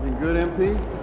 Looking good, MP.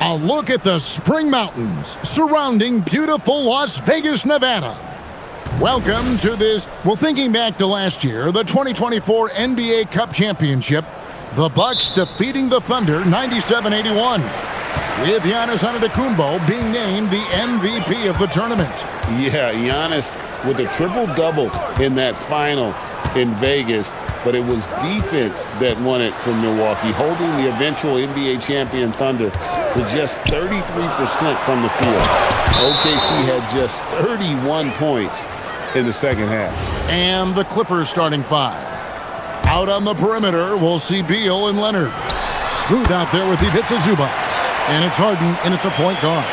A look at the Spring Mountains surrounding beautiful Las Vegas, Nevada. Welcome to this, well, thinking back to last year, the 2024 NBA Cup Championship, the Bucks defeating the Thunder 97-81, with Giannis Antetokounmpo being named the MVP of the tournament. Yeah, Giannis with a triple-double in that final in Vegas, but it was defense that won it from Milwaukee, holding the eventual NBA champion Thunder to just 33% from the field. OKC had just 31 points in the second half. And the Clippers starting five. Out on the perimeter, we'll see Beal and Leonard. Smooth out there with Ivica Zubac. And it's Harden in at the point guard.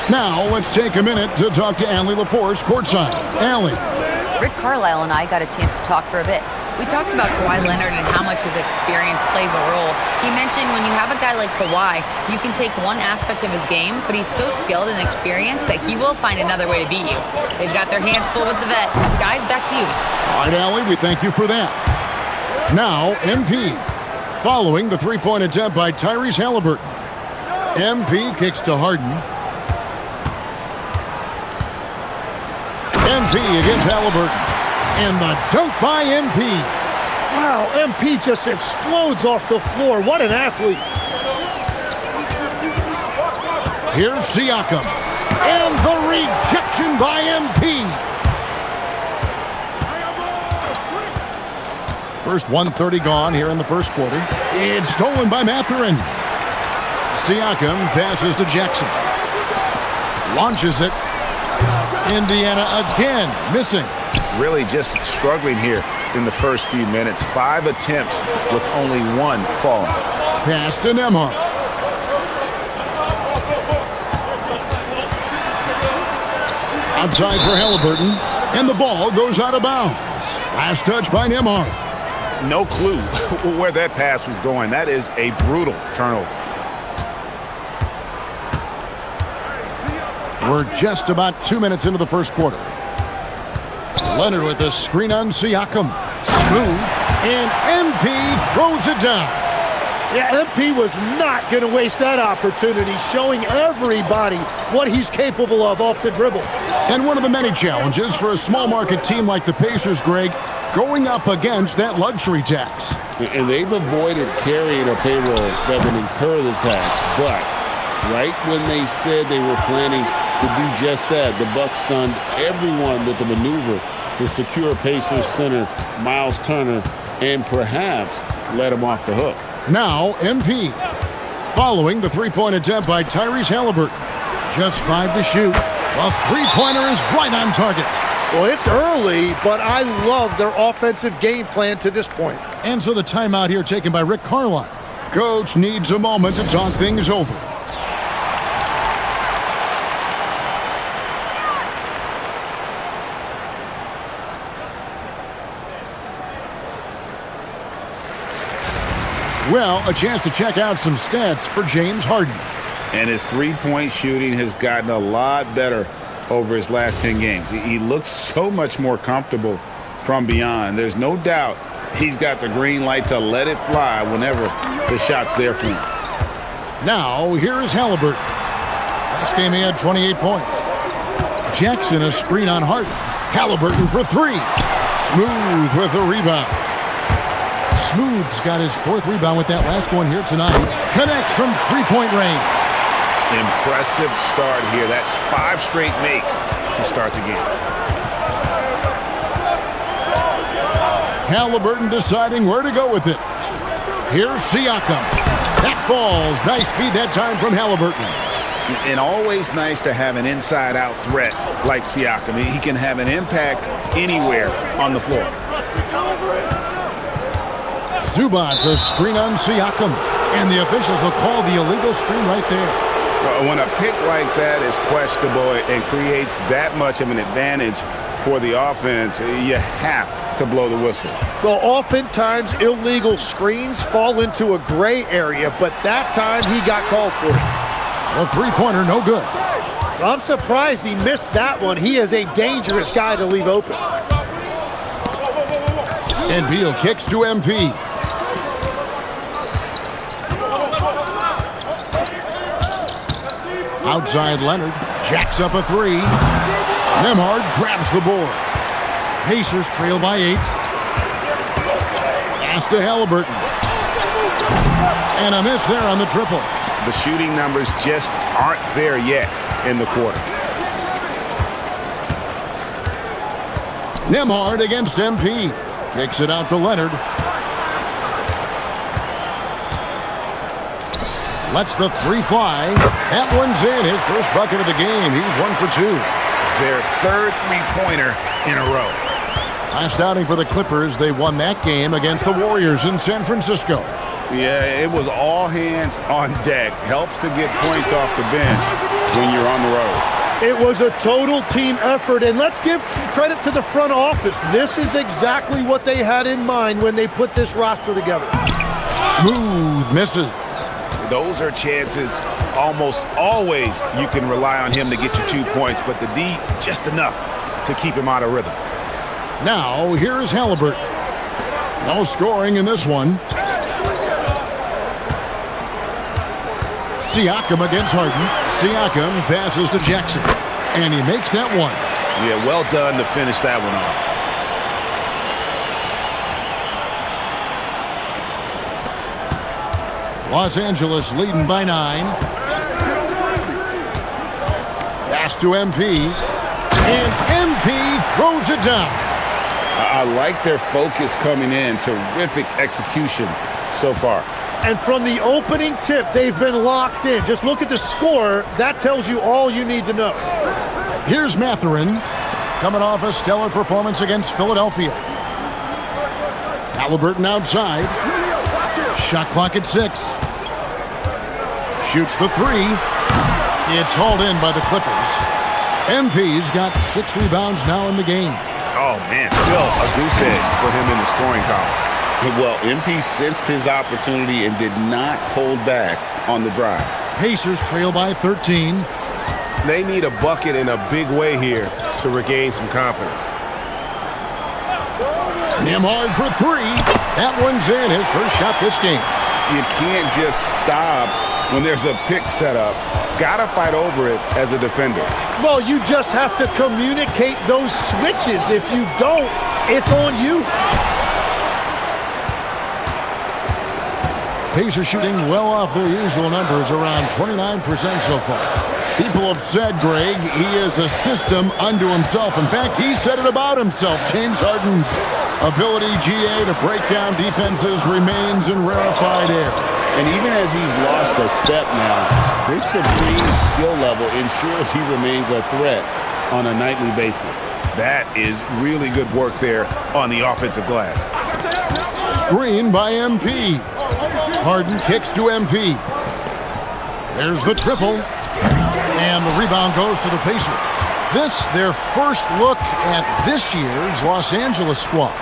Now, let's take a minute to talk to Allie LaForce courtside. Allie. Rick Carlisle and I got a chance to talk for a bit. We talked about Kawhi Leonard and how much his experience plays a role. He mentioned when you have a guy like Kawhi, you can take one aspect of his game, but he's so skilled and experienced that he will find another way to beat you. They've got their hands full with the vet. Guys, back to you. All right, Allie, we thank you for that. Now, MP. Following the three-point attempt by Tyrese Halliburton. MP kicks to Harden. MP against Halliburton. And the dunk by MP. Wow, MP just explodes off the floor. What an athlete. Here's Siakam. And the rejection by MP. First 1:30 gone here in the first quarter. It's stolen by Mathurin. Siakam passes to Jackson. Launches it. Indiana again missing. Really just struggling here in the first few minutes. 5 attempts with only one fall. Pass to Nembhard. Outside for Halliburton. And the ball goes out of bounds. Last touch by Nembhard. No clue where that pass was going. That is a brutal turnover. We're just about 2 minutes into the first quarter. Leonard with a screen on Siakam. Smooth. And MP throws it down. Yeah, MP was not going to waste that opportunity, showing everybody what he's capable of off the dribble. And one of the many challenges for a small market team like the Pacers, Greg, going up against that luxury tax. And they've avoided carrying a payroll that would incur the tax. But right when they said they were planning to do just that, the Bucks stunned everyone with the maneuver to secure Pacers center Miles Turner and perhaps let him off the hook. Now MP. Following the three-point attempt by Tyrese Halliburton. Just 5 to shoot. A three-pointer is right on target. Well, it's early, but I love their offensive game plan to this point. And so the timeout here taken by Rick Carlisle. Coach needs a moment to talk things over. Well, a chance to check out some stats for James Harden. And his three-point shooting has gotten a lot better over his last 10 games. He looks so much more comfortable from beyond. There's no doubt he's got the green light to let it fly whenever the shot's there for him. Now, here is Halliburton. Last game he had 28 points. Jackson a screen on Harden. Halliburton for three. Smooth with the rebound. Smooth's got his fourth rebound with that last one here tonight. Connects from three-point range. Impressive start here. That's 5 straight makes to start the game. Halliburton deciding where to go with it. Here's Siakam. That falls. Nice feed that time from Halliburton. And always nice to have an inside-out threat like Siakam. He can have an impact anywhere on the floor. Zubac a screen on Siakam. And the officials will call the illegal screen right there. When a pick like that is questionable and creates that much of an advantage for the offense, you have to blow the whistle. Well, oftentimes illegal screens fall into a gray area, but that time he got called for it. A three-pointer, no good. I'm surprised he missed that one. He is a dangerous guy to leave open. And Beal kicks to MP. Outside Leonard, jacks up a three. Nembhard grabs the board. Pacers trail by 8. Pass to Halliburton. And a miss there on the triple. The shooting numbers just aren't there yet in the quarter. Nembhard against MP. Kicks it out to Leonard. Lets the three fly. That one's in. His first bucket of the game. He's 1 for 2. Their third three-pointer in a row. Last outing for the Clippers, they won that game against the Warriors in San Francisco. Yeah, it was all hands on deck. Helps to get points off the bench when you're on the road. It was a total team effort, and let's give some credit to the front office. This is exactly what they had in mind when they put this roster together. Smooth misses. Those are chances almost always you can rely on him to get you 2 points, but the D just enough to keep him out of rhythm. Now, here's Halliburton. No scoring in this one. Siakam against Harden. Siakam passes to Jackson. And he makes that one. Yeah, well done to finish that one off. Los Angeles leading by 9. Pass to MP. And MP throws it down. I like their focus coming in. Terrific execution so far. And from the opening tip, they've been locked in. Just look at the score. That tells you all you need to know. Here's Mathurin, coming off a stellar performance against Philadelphia. Halliburton outside. Shot clock at 6. Shoots the three. It's hauled in by the Clippers. MP's got 6 rebounds now in the game. Oh, man, still a goose egg for him in the scoring column. Well, MP sensed his opportunity and did not hold back on the drive. Pacers trail by 13. They need a bucket in a big way here to regain some confidence. Nembhard for 3. That one's in. His first shot this game. You can't just stop when there's a pick set up. Gotta fight over it as a defender. Well, you just have to communicate those switches. If you don't, it's on you. Pacers shooting well off their usual numbers, around 29% so far. People have said, Greg, he is a system unto himself. In fact, he said it about himself. James Harden's ability, GA, to break down defenses remains in rarefied air. And even as he's lost a step now, his supreme skill level ensures he remains a threat on a nightly basis. That is really good work there on the offensive glass. Screen by MP. Harden kicks to MP. There's the triple. And the rebound goes to the Pacers. This, their first look at this year's Los Angeles squad.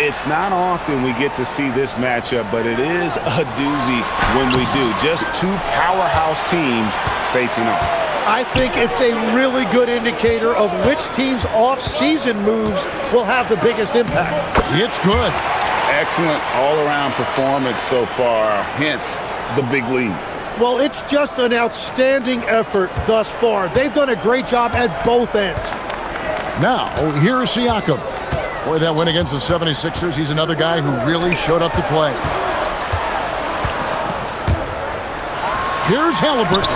It's not often we get to see this matchup, but it is a doozy when we do. Just two powerhouse teams facing off. I think it's a really good indicator of which team's off-season moves will have the biggest impact. It's good. Excellent all-around performance so far, hence the big lead. Well, it's just an outstanding effort thus far. They've done a great job at both ends. Now, here's Siakam. Boy, that win against the 76ers, he's another guy who really showed up to play. Here's Halliburton.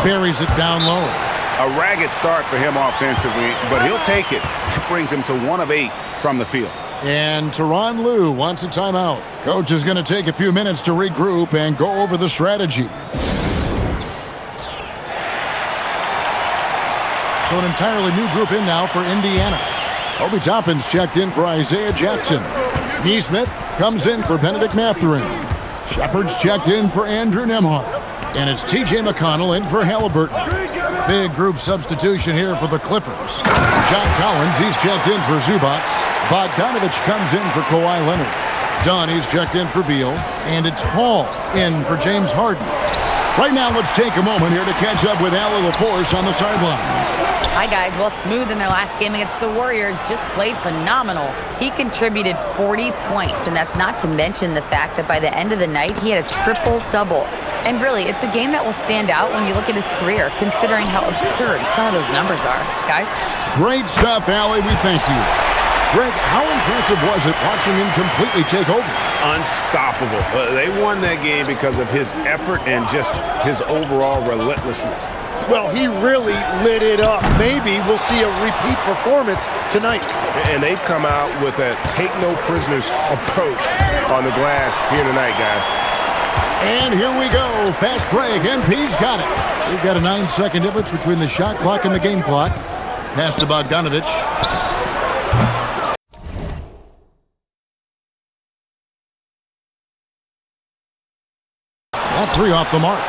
Buries it down low. A ragged start for him offensively, but he'll take it. It brings him to 1 of 8 from the field. And Tyronn Lue wants a timeout. Coach is going to take a few minutes to regroup and go over the strategy. So an entirely new group in now for Indiana. Obi Toppin's checked in for Isaiah Jackson. Neesmith comes in for Benedict Mathurin. Shepard's checked in for Andrew Nembhard. And it's T.J. McConnell in for Halliburton. Big group substitution here for the Clippers. John Collins, he's checked in for Zubac. Bogdanovich comes in for Kawhi Leonard. Dunn, he's checked in for Beal. And it's Paul in for James Harden. Right now, let's take a moment here to catch up with Allie LaForce on the sidelines. Hi, guys. Well, Smooth in their last game against the Warriors just played phenomenal. He contributed 40 points, and that's not to mention the fact that by the end of the night, he had a triple-double. And really, it's a game that will stand out when you look at his career, considering how absurd some of those numbers are. Guys? Great stuff, Allie. We thank you. Greg, how impressive was it watching him completely take over? Unstoppable. They won that game because of his effort and just his overall relentlessness. Well, he really lit it up. Maybe we'll see a repeat performance tonight. And they've come out with a take-no-prisoners approach on the glass here tonight, guys. And here we go. Fast break. MP's got it. We've got a 9-second difference between the shot clock and the game clock. Pass to Bogdanovich. That 3 off the mark.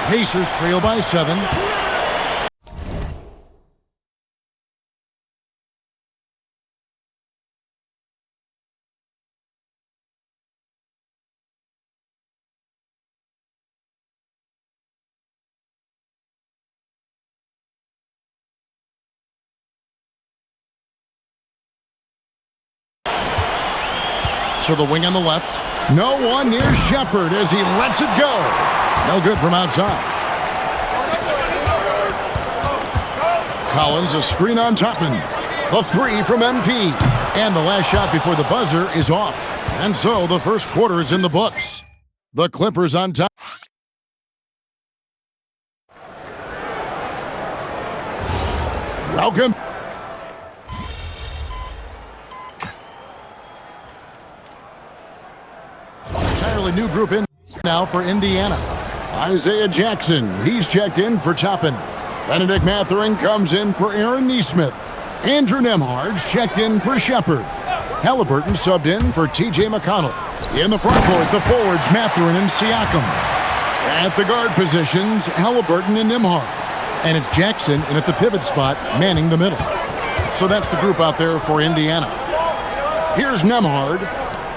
Pacers trail by 7. To the wing on the left. No one near Shepard as he lets it go. No good from outside. Collins, a screen on Toppin. The 3 from MP. And the last shot before the buzzer is off. And so the first quarter is in the books. The Clippers on top. Welcome. Entirely new group in now for Indiana. Isaiah Jackson, he's checked in for Toppin. Benedict Mathurin comes in for Aaron Neesmith. Andrew Nembhard's checked in for Shepard. Halliburton subbed in for T.J. McConnell. In the front court, the forwards Mathurin and Siakam. At the guard positions, Halliburton and Nembhard. And it's Jackson in at the pivot spot, manning the middle. So that's the group out there for Indiana. Here's Nembhard.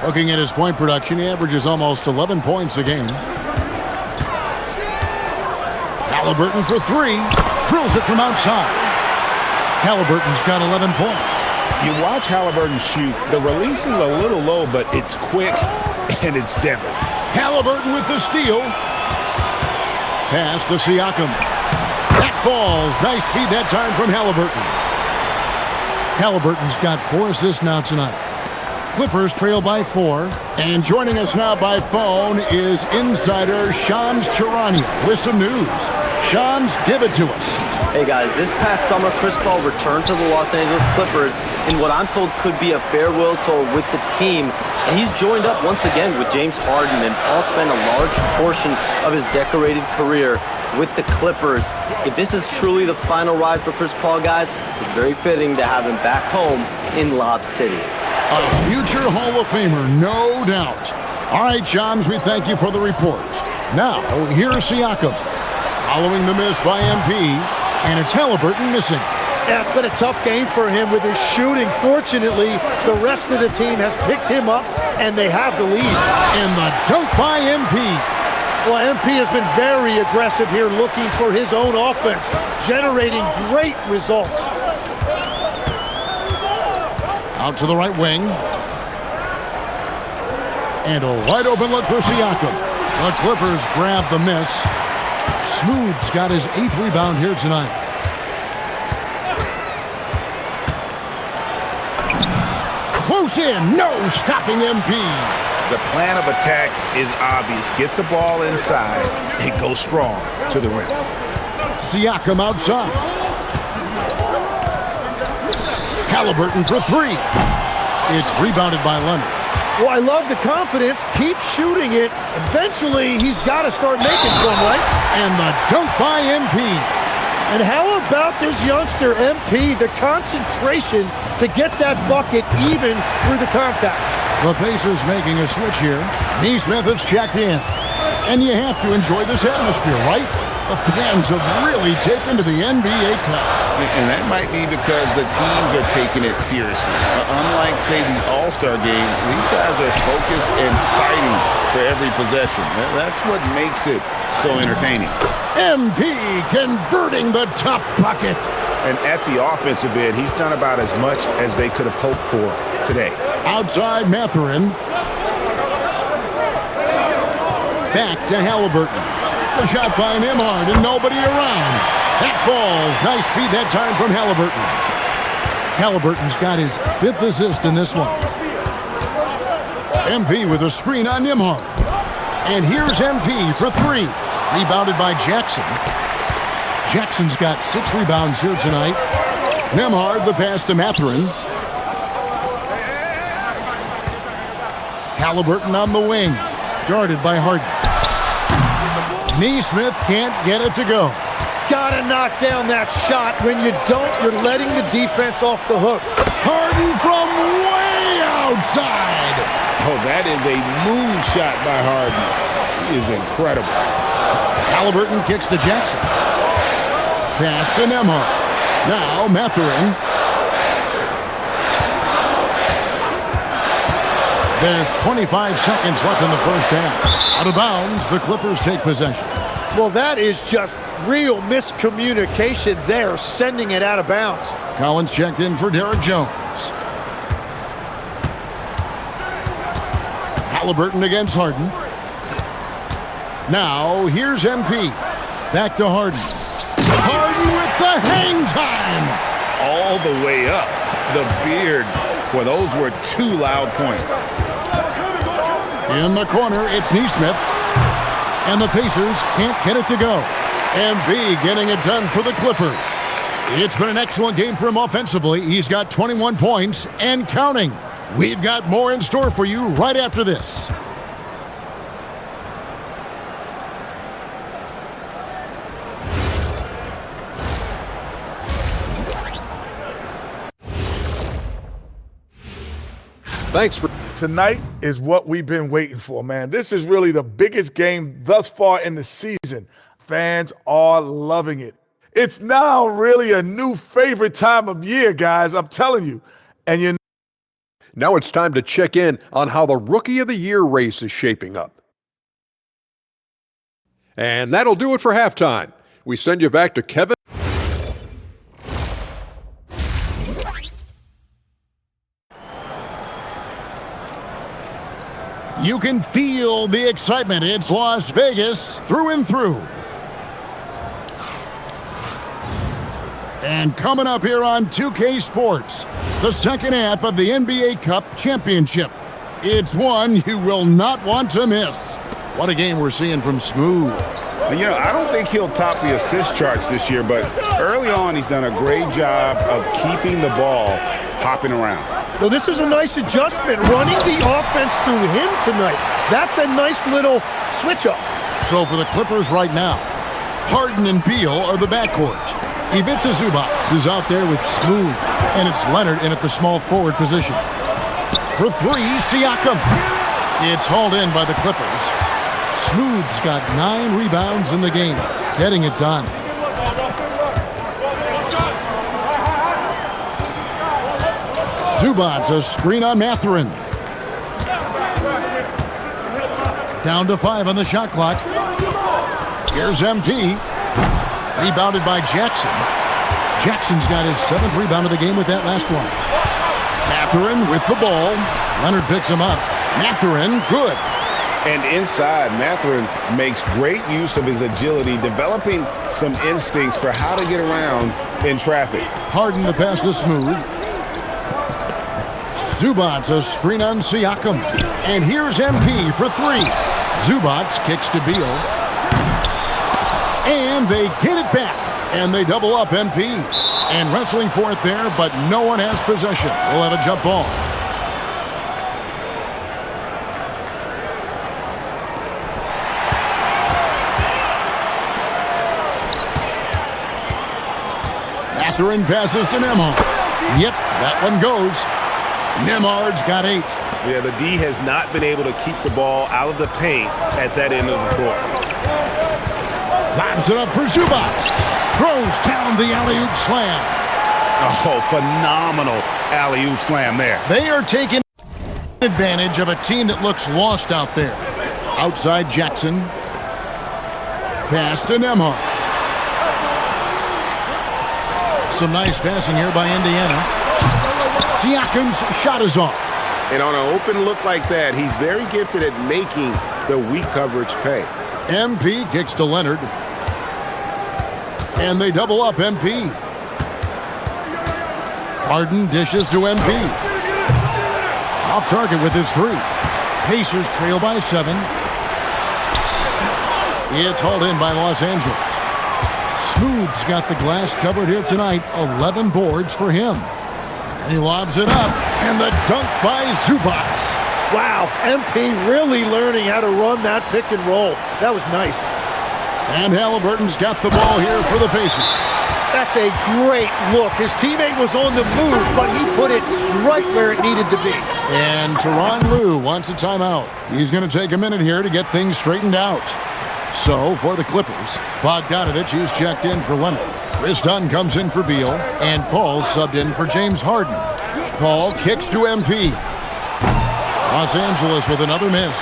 Looking at his point production, he averages almost 11 points a game. Halliburton for 3. Drills it from outside. Halliburton's got 11 points. You watch Halliburton shoot. The release is a little low, but it's quick and it's deadly. Halliburton with the steal. Pass to Siakam. That falls. Nice feed that time from Halliburton. Halliburton's got 4 assists now tonight. Clippers trail by 4. And joining us now by phone is insider Shams Charania with some news. Shams, give it to us. Hey guys, this past summer, Chris Paul returned to the Los Angeles Clippers in what I'm told could be a farewell tour with the team. And he's joined up once again with James Harden, and Paul spent a large portion of his decorated career with the Clippers. If this is truly the final ride for Chris Paul, guys, it's very fitting to have him back home in Lob City. A future Hall of Famer, no doubt. All right, Shams, we thank you for the report. Now, here's Siakam. Following the miss by MP, and it's Halliburton missing. Yeah, it's been a tough game for him with his shooting. Fortunately, the rest of the team has picked him up, and they have the lead. And the dunk by MP. Well, MP has been very aggressive here, looking for his own offense, generating great results. Out to the right wing. And a wide open look for Siakam. The Clippers grab the miss. Smooth's got his 8th rebound here tonight. Close in, no stopping MP. The plan of attack is obvious. Get the ball inside and go strong to the rim. Siakam outside. Halliburton for 3. It's rebounded by Leonard. Well, I love the confidence. Keep shooting it. Eventually, he's got to start making some, right? And the dunk by MP. And how about this youngster, MP, the concentration to get that bucket even through the contact. The Pacers making a switch here. Neesmith has checked in. And you have to enjoy this atmosphere, right? The fans have really taken to the NBA Cup. And that might be because the teams are taking it seriously. Unlike, say, the All-Star game, these guys are focused and fighting for every possession. That's what makes it so entertaining. MP converting the tough bucket. And at the offensive end, he's done about as much as they could have hoped for today. Outside Mathurin. Back to Halliburton. The shot by Nembhard and nobody around. That falls. Nice feed that time from Halliburton. Halliburton's got his 5th assist in this one. MP with a screen on Nembhard. And here's MP for 3. Rebounded by Jackson. Jackson's got 6 rebounds here tonight. Nembhard the pass to Mathurin. Halliburton on the wing. Guarded by Harden. Neesmith can't get it to go. Gotta knock down that shot. When you don't, you're letting the defense off the hook. Harden from way outside. Oh, that is a moon shot by Harden. He is incredible. Halliburton kicks to Jackson. Pass to Nembhard. Now Mathurin. There's 25 seconds left in the first half. Out of bounds, the Clippers take possession. Well, that is just real miscommunication there, sending it out of bounds. Collins checked in for Derek Jones. Halliburton against Harden. Now, here's MP. Back to Harden. Harden with the hang time. All the way up. The beard. Well, those were 2 loud points. In the corner, it's Neesmith. And the Pacers can't get it to go. MP getting it done for the Clippers. It's been an excellent game for him offensively. He's got 21 points and counting. We've got more in store for you right after this. Thanks for... Tonight is what we've been waiting for, man. This is really the biggest game thus far in the season. Fans are loving it. It's now really a new favorite time of year, guys. I'm telling you. And you know, Now it's time to check in on how the Rookie of the Year race is shaping up. And that'll do it for halftime. We send you back to Kevin. You can feel the excitement. It's Las Vegas through and through. And coming up here on 2K Sports, the second half of the NBA Cup Championship. It's one you will not want to miss. What a game we're seeing from Smooth. You know, I don't think he'll top the assist charts this year, but early on he's done a great job of keeping the ball hopping around. Well, this is a nice adjustment, running the offense through him tonight. That's a nice little switch-up. So for the Clippers right now, Harden and Beal are the backcourt. Ivica Zubac is out there with Smooth, and it's Leonard in at the small forward position. For 3, Siakam. It's hauled in by the Clippers. Smooth's got 9 rebounds in the game, getting it done. Zubats a screen on Mathurin. Down to 5 on the shot clock. Here's MP. Rebounded by Jackson. Jackson's got his 7th rebound of the game with that last one. Mathurin with the ball. Leonard picks him up. Mathurin, good. And inside, Mathurin makes great use of his agility, developing some instincts for how to get around in traffic. Harden the pass to Smooth. Zubats a screen on Siakam. And here's MP for 3. Zubats kicks to Beal. And they get it back. And they double up MP. And wrestling for it there, but no one has possession. We'll have a jump ball. Mathurin passes to Nembhard. Yep, that one goes. Nembhard's got 8. Yeah, the D has not been able to keep the ball out of the paint at that end of the floor. Lobs it up for Zubats. Throws down the alley-oop slam. Oh, phenomenal alley-oop slam there. They are taking advantage of a team that looks lost out there. Outside Jackson. Pass to Nembhard. Some nice passing here by Indiana. Siakam's shot is off. And on an open look like that, he's very gifted at making the weak coverage pay. MP kicks to Leonard. And they double up MP. Harden dishes to MP. Off target with his 3. Pacers trail by 7. It's hauled in by Los Angeles. Smooth's got the glass covered here tonight. 11 boards for him. And he lobs it up. And the dunk by Zubats. Wow, MP really learning how to run that pick and roll. That was nice. And Halliburton's got the ball here for the Pacers. That's a great look. His teammate was on the move, but he put it right where it needed to be. And Tyronn Lue wants a timeout. He's going to take a minute here to get things straightened out. So, for the Clippers, Bogdanovich is checked in for Leonard. Chris Dunn comes in for Beal, and Paul's subbed in for James Harden. Paul kicks to MP. Los Angeles with another miss.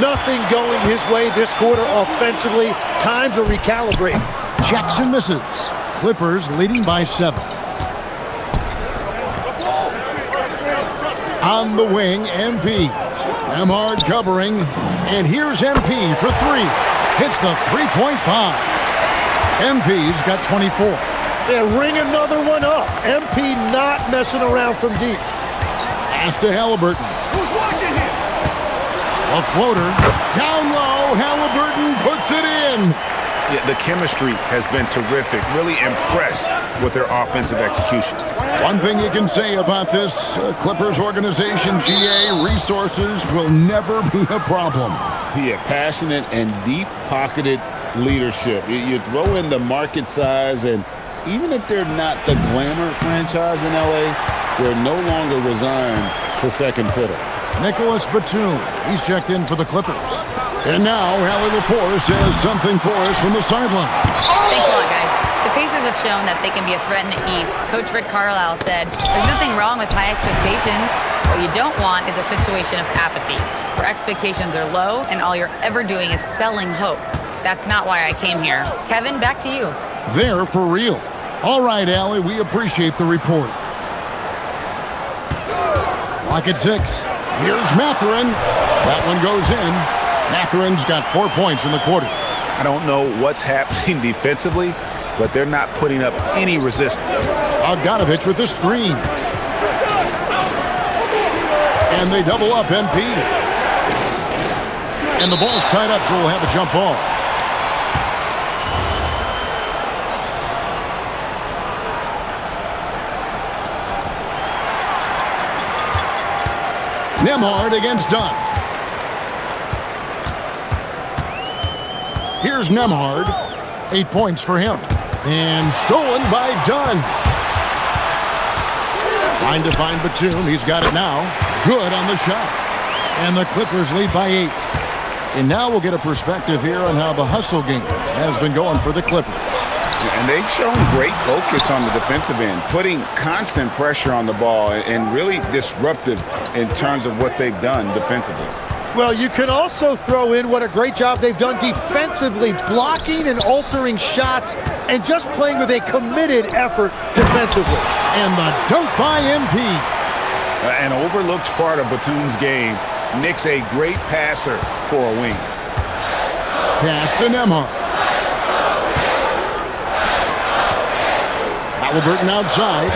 Nothing going his way this quarter offensively. Time to recalibrate. Jackson misses. Clippers leading by 7. On the wing, MP. Nembhard covering, and here's MP for 3. Hits the three-point bomb. MP's got 24. Yeah, ring another one up. MP not messing around from deep. Pass to Halliburton. Who's watching him? A floater. Down low. Halliburton puts it in. Yeah, the chemistry has been terrific. Really impressed with their offensive execution. One thing you can say about this Clippers organization, GA, resources will never be a problem. Yeah, passionate and deep-pocketed leadership. You throw in the market size, and even if they're not the glamour franchise in LA, they're no longer resigned to second fiddle. Nicholas Batum, he's checked in for the Clippers. And now, Hallie LaForce has something for us from the sideline. Thanks a lot, guys. The Pacers have shown that they can be a threat in the East. Coach Rick Carlisle said, there's nothing wrong with high expectations. What you don't want is a situation of apathy, where expectations are low and all you're ever doing is selling hope. That's not why I came here. Kevin, back to you. They're for real. All right, Allie, we appreciate the report. Clock at 6. Here's Mathurin. That one goes in. Mathurin's got 4 points in the quarter. I don't know what's happening defensively, but they're not putting up any resistance. Bogdanovich with the screen. And they double up MP. And the ball's tied up, so we'll have a jump ball. Nembhard against Dunn. Here's Nembhard. 8 points for him. And stolen by Dunn. Trying to find Batum. He's got it now. Good on the shot. And the Clippers lead by 8. And now we'll get a perspective here on how the hustle game has been going for the Clippers. And they've shown great focus on the defensive end, putting constant pressure on the ball and really disruptive in terms of what they've done defensively. Well, you can also throw in what a great job they've done defensively, blocking and altering shots and just playing with a committed effort defensively. And the dunk by MP. An overlooked part of Batum's game. Nick's a great passer for a wing. Pass to Nembhard. Halliburton outside.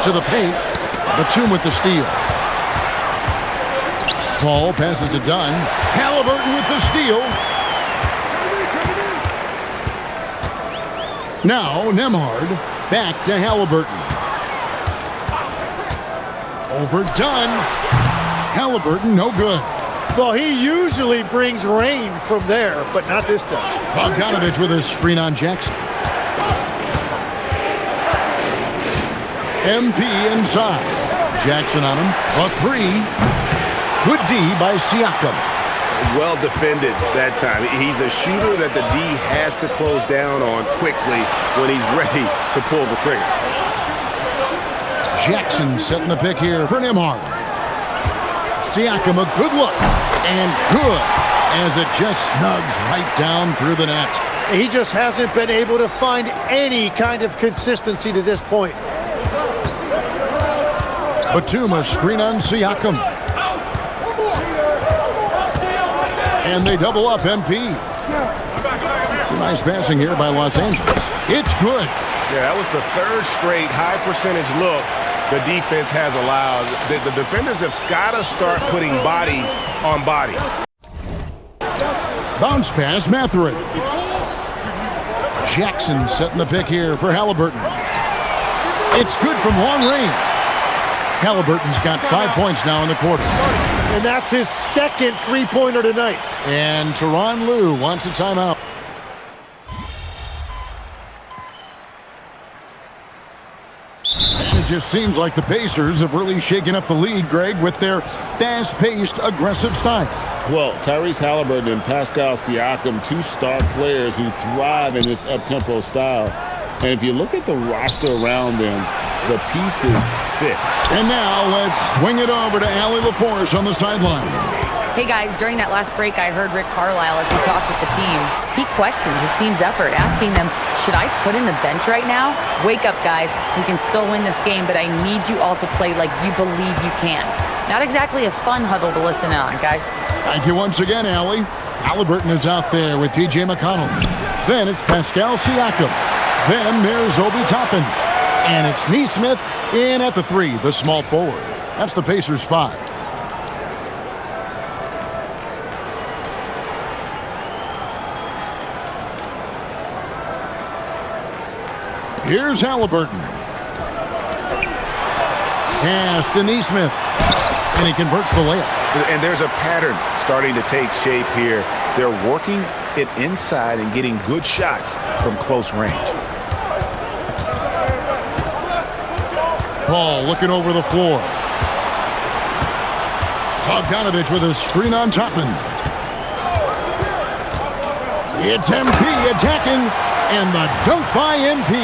To the paint. Batum with the steal. Paul passes to Dunn. Halliburton with the steal. Now Nembhard back to Halliburton. Over Dunn. Halliburton no good. Well, he usually brings rain from there, but not this time. Bogdanovich with a screen on Jackson. MP inside. Jackson on him. A three. Good D by Siakam. Well defended that time. He's a shooter that the D has to close down on quickly when he's ready to pull the trigger. Jackson setting the pick here for Nembhard. Siakam a good look. And good as it just snugs right down through the net. He just hasn't been able to find any kind of consistency to this point. Batum a screen on Siakam. And they double up MP. Some nice passing here by Los Angeles. It's good. Yeah, that was the third straight high percentage look the defense has allowed. The defenders have got to start putting bodies on bodies. Bounce pass, Mathurin. Jackson setting the pick here for Halliburton. It's good from long range. Halliburton's got 5 points now in the quarter. And that's his second three-pointer tonight. And Tyronn Lue wants a timeout. And it just seems like the Pacers have really shaken up the league, Greg, with their fast-paced, aggressive style. Well, Tyrese Halliburton and Pascal Siakam, two star players who thrive in this up-tempo style. And if you look at the roster around them, the pieces fit. And now let's swing it over to Allie LaForce on the sideline. Hey guys, during that last break, I heard Rick Carlisle as he talked with the team. He questioned his team's effort, asking them, should I put in the bench right now? Wake up, guys. We can still win this game, but I need you all to play like you believe you can. Not exactly a fun huddle to listen on, guys. Thank you once again, Allie. Halliburton is out there with T.J. McConnell. Then it's Pascal Siakam. Then there's Obi Toppin. And it's Nesmith in at the three, the small forward. That's the Pacers' 5. Here's Halliburton. Pass to Nesmith. And he converts the layup. And there's a pattern starting to take shape here. They're working it inside and getting good shots from close range. Paul looking over the floor. Bogdanovich with a screen on Toppin. It's MP attacking, and the dunk by MP.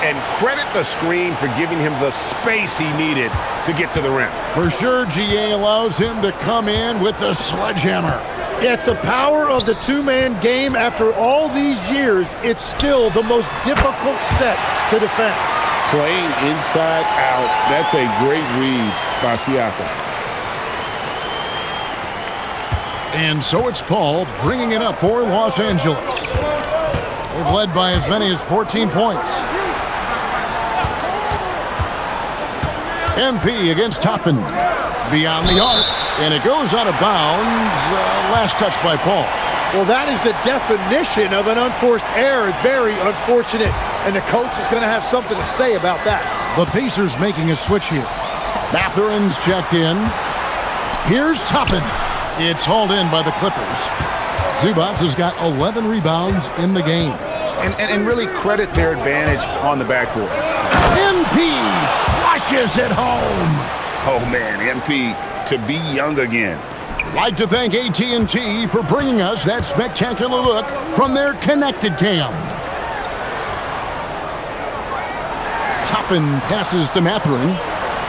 And credit the screen for giving him the space he needed to get to the rim. For sure, GA allows him to come in with the sledgehammer. Yeah, it's the power of the two-man game. After all these years, it's still the most difficult set to defend. Playing inside out, that's a great read by Siakam. And so it's Paul bringing it up for Los Angeles. They've led by as many as 14 points. MP against Toppin. Beyond the arc, and it goes out of bounds. Last touch by Paul. Well, that is the definition of an unforced error. Very unfortunate, and the coach is going to have something to say about that. The Pacers making a switch here. Mathurin's checked in. Here's Toppin. It's hauled in by the Clippers. Zubac has got 11 rebounds in the game. And really credit their advantage on the backboard. MP flushes it home. Oh, man, MP to be young again. Like to thank AT&T for bringing us that spectacular look from their Connected Cam. Toppin passes to Mathurin.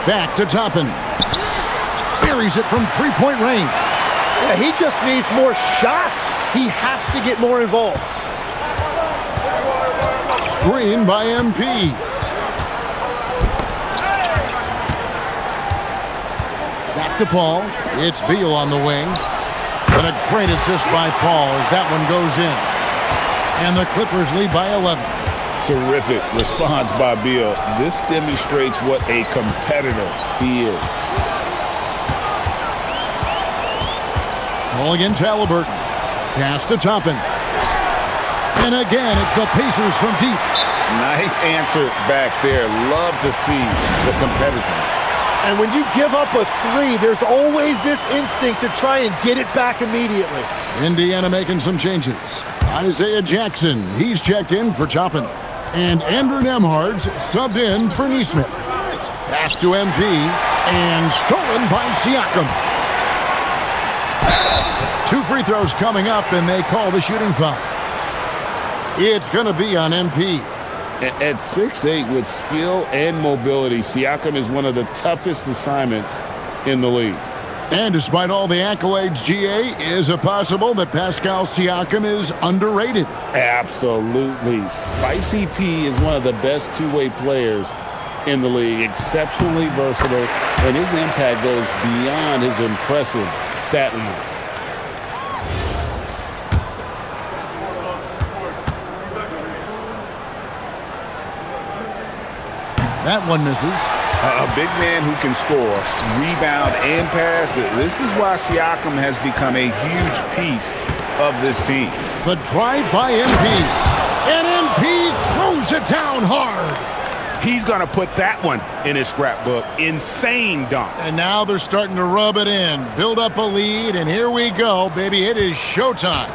Back to Toppin. Buries it from three-point range. Yeah, he just needs more shots. He has to get more involved. Screen by MP. Back to Paul. It's Beal on the wing. And a great assist by Paul as that one goes in. And the Clippers lead by 11. Terrific response by Beal. This demonstrates what a competitor he is. Ball against Halliburton. Pass to Toppin. And again, it's the Pacers from deep. Nice answer back there. Love to see the competitiveness. And when you give up a three, there's always this instinct to try and get it back immediately. Indiana making some changes. Isaiah Jackson, he's checked in for Toppin. And Andrew Nembhard's subbed in for Nesmith. Pass to MP and stolen by Siakam. 2 free throws coming up, and they call the shooting foul. It's going to be on MP. At 6'8", with skill and mobility, Siakam is one of the toughest assignments in the league. And despite all the accolades, GA, is it possible that Pascal Siakam is underrated? Absolutely. Spicy P is one of the best two-way players in the league, exceptionally versatile, and his impact goes beyond his impressive stat line. That one misses. A big man who can score, rebound, and pass. This is why Siakam has become a huge piece of this team. The drive by MP. And MP throws it down hard. He's going to put that one in his scrapbook. Insane dunk. And now they're starting to rub it in. Build up a lead, and here we go, baby. It is showtime.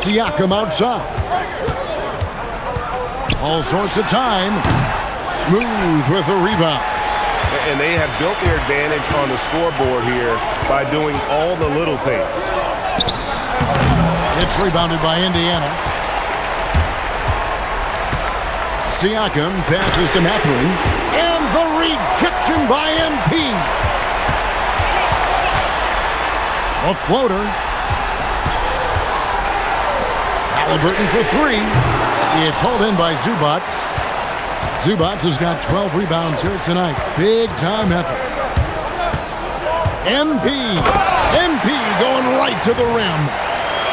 Siakam outside. All sorts of time. Smooth with the rebound. And they have built their advantage on the scoreboard here by doing all the little things. It's rebounded by Indiana. Siakam passes to Mathurin. And the rejection by MP. A floater. Halliburton for three. It's hauled in by Zubac. Zubac has got 12 rebounds here tonight. Big time effort. MP going right to the rim.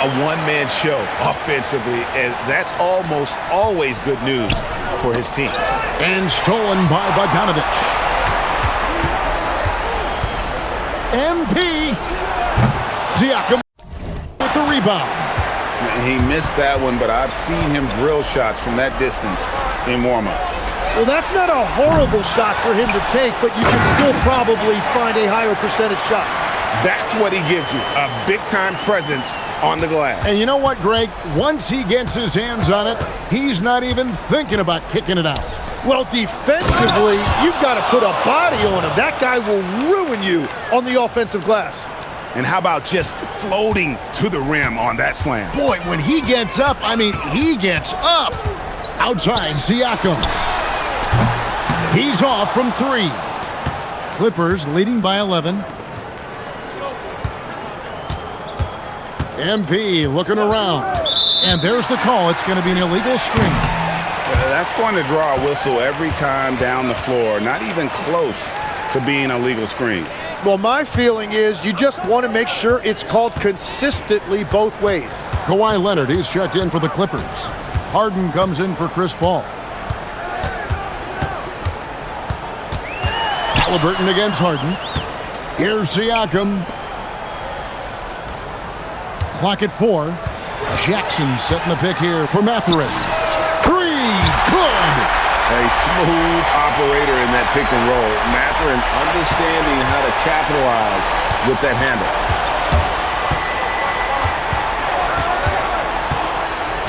A one-man show offensively, and that's almost always good news for his team. And stolen by Bogdanovic. MP. Siakam with the rebound. He missed that one, but I've seen him drill shots from that distance in warm-ups. Well, that's not a horrible shot for him to take, but you can still probably find a higher percentage shot. That's what he gives you, a big-time presence on the glass. And you know what, Greg? Once he gets his hands on it, he's not even thinking about kicking it out. Well, defensively, you've got to put a body on him. That guy will ruin you on the offensive glass. And how about just floating to the rim on that slam? Boy, when he gets up, I mean, he gets up. Outside, Siakam. He's off from three. Clippers leading by 11. MP looking around. And there's the call. It's going to be an illegal screen. That's going to draw a whistle every time down the floor. Not even close to being a legal screen. Well, my feeling is you just want to make sure it's called consistently both ways. Kawhi Leonard, he's checked in for the Clippers. Harden comes in for Chris Paul. Halliburton against Harden. Here's Siakam. Clock at 4. Jackson setting the pick here for Mathurin. Three, good! A smooth operator in that pick and roll. Mathurin understanding how to capitalize with that handle.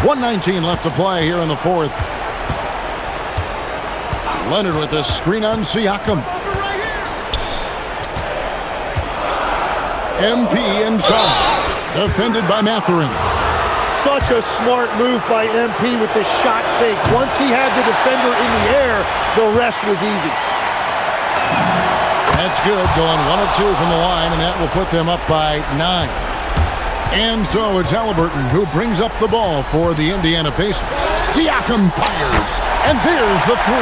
1:19 left to play here in the fourth. Leonard with a screen on Siakam. MP inside. Defended by Mathurin. Such a smart move by MP with the shot fake. Once he had the defender in the air, the rest was easy. That's good, going 1 of 2 from the line, and that will put them up by 9. And so it's Halliburton who brings up the ball for the Indiana Pacers. Siakam fires, and there's the 3.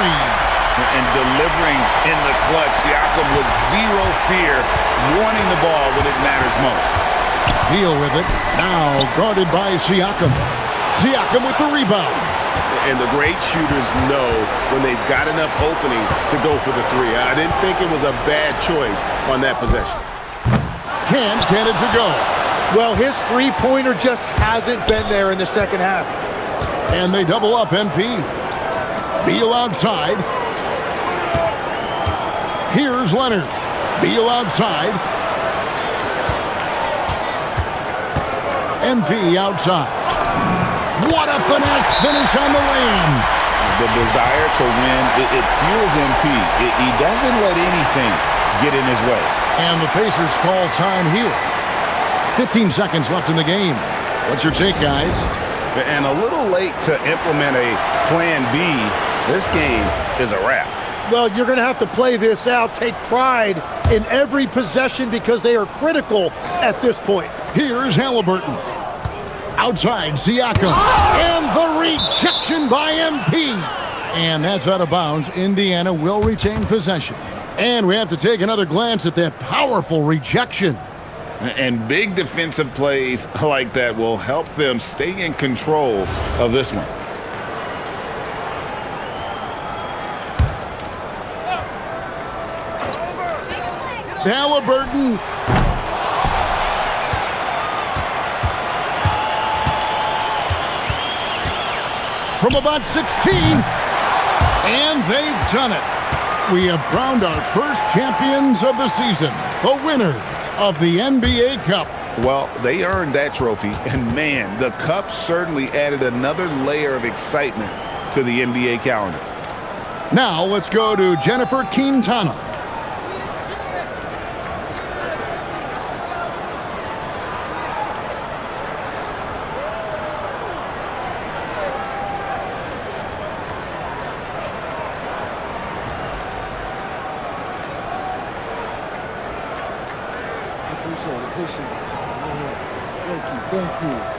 And delivering in the clutch, Siakam with zero fear, wanting the ball when it matters most. Deal with it. Now guarded by Siakam. Siakam with the rebound. And the great shooters know when they've got enough opening to go for the 3. I didn't think it was a bad choice on that possession. Can't get it to go. Well, his three-pointer just hasn't been there in the second half. And they double up MP. Beal outside. Here's Leonard. Beal outside. MP outside. What a finesse finish on the lane. The desire to win, it fuels MP. He doesn't let anything get in his way. And the Pacers call time here. 15 seconds left in the game. What's your take, guys? And a little late to implement a plan B. This game is a wrap. Well, you're going to have to play this out, take pride in every possession because they are critical at this point. Here's Halliburton. Outside, Siakam. And the rejection by MP. And that's out of bounds. Indiana will retain possession. And we have to take another glance at that powerful rejection. And big defensive plays like that will help them stay in control of this one. Halliburton. From about 16. And they've done it. We have crowned our first champions of the season, the winners of the NBA Cup. Well, they earned that trophy, and man, the Cup certainly added another layer of excitement to the NBA calendar. Now let's go to Jennifer Quintana. Thank you.